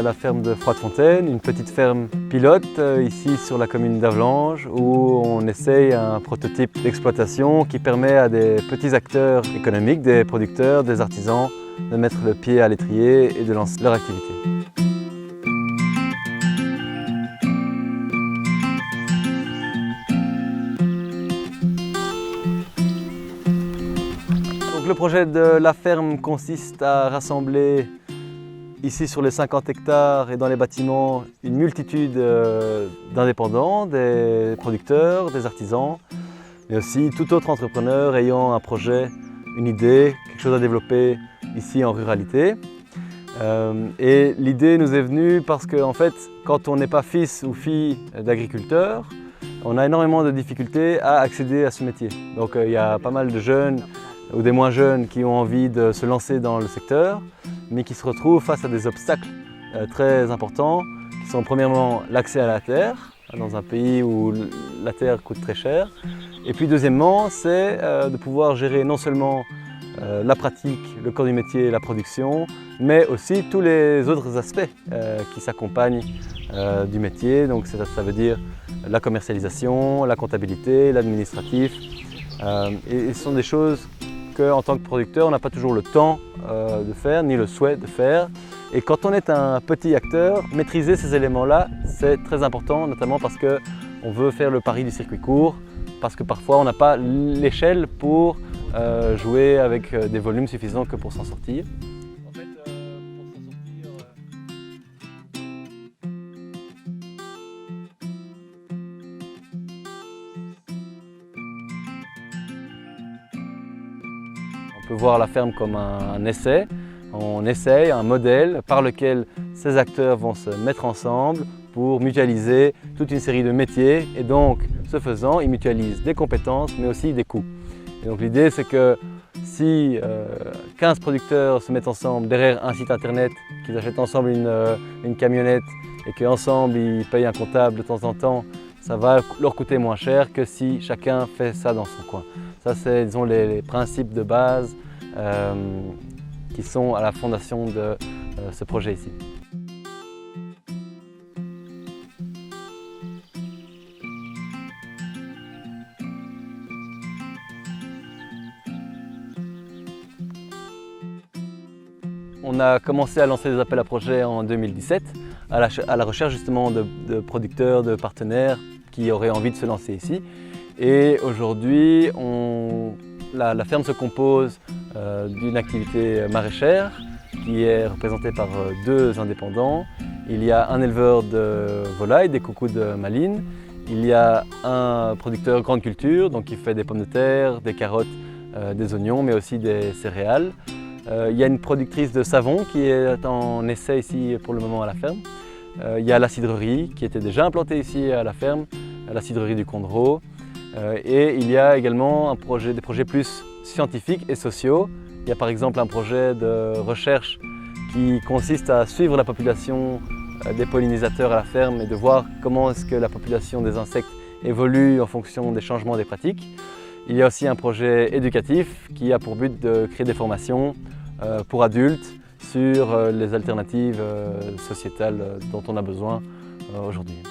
la ferme de Froidefontaine, une petite ferme pilote ici sur la commune d'Avlanges où on essaye un prototype d'exploitation qui permet à des petits acteurs économiques, des producteurs, des artisans de mettre le pied à l'étrier et de lancer leur activité. Donc, le projet de la ferme consiste à rassembler ici sur les 50 hectares et dans les bâtiments une multitude d'indépendants, des producteurs, des artisans, mais aussi tout autre entrepreneur ayant un projet, une idée, quelque chose à développer ici en ruralité. Et l'idée nous est venue parce que en fait, quand on n'est pas fils ou fille d'agriculteurs, on a énormément de difficultés à accéder à ce métier. Donc il y a pas mal de jeunes ou des moins jeunes qui ont envie de se lancer dans le secteur, mais qui se retrouvent face à des obstacles très importants, qui sont premièrement l'accès à la terre, dans un pays où la terre coûte très cher, et puis deuxièmement, c'est de pouvoir gérer non seulement la pratique, le corps du métier, la production, mais aussi tous les autres aspects qui s'accompagnent du métier. Donc ça veut dire la commercialisation, la comptabilité, l'administratif, et ce sont des choses qu'en tant que producteur, on n'a pas toujours le temps de faire, ni le souhait de faire. Et quand on est un petit acteur, maîtriser ces éléments-là, c'est très important, notamment parce qu'on veut faire le pari du circuit court, parce que parfois on n'a pas l'échelle pour jouer avec des volumes suffisants que pour s'en sortir. On peut voir la ferme comme un essai. On essaye un modèle par lequel ces acteurs vont se mettre ensemble pour mutualiser toute une série de métiers et donc, ce faisant, ils mutualisent des compétences mais aussi des coûts. Et donc l'idée c'est que si 15 producteurs se mettent ensemble derrière un site internet, qu'ils achètent ensemble une camionnette et qu'ensemble ils payent un comptable de temps en temps, ça va leur coûter moins cher que si chacun fait ça dans son coin. Ça, c'est disons, les principes de base qui sont à la fondation de ce projet ici. On a commencé à lancer des appels à projets en 2017 à la recherche justement de producteurs, de partenaires qui auraient envie de se lancer ici. Et aujourd'hui, la ferme se compose d'une activité maraîchère qui est représentée par 2 indépendants. Il y a un éleveur de volailles, des coucous de Malines. Il y a un producteur grande culture, donc qui fait des pommes de terre, des carottes, des oignons, mais aussi des céréales. Il y a une productrice de savon qui est en essai ici pour le moment à la ferme. Il y a la cidrerie qui était déjà implantée ici à la ferme, la cidrerie du Condreau. Et il y a également des projets plus scientifiques et sociaux. Il y a par exemple un projet de recherche qui consiste à suivre la population des pollinisateurs à la ferme et de voir comment est-ce que la population des insectes évolue en fonction des changements des pratiques. Il y a aussi un projet éducatif qui a pour but de créer des formations pour adultes sur les alternatives sociétales dont on a besoin aujourd'hui.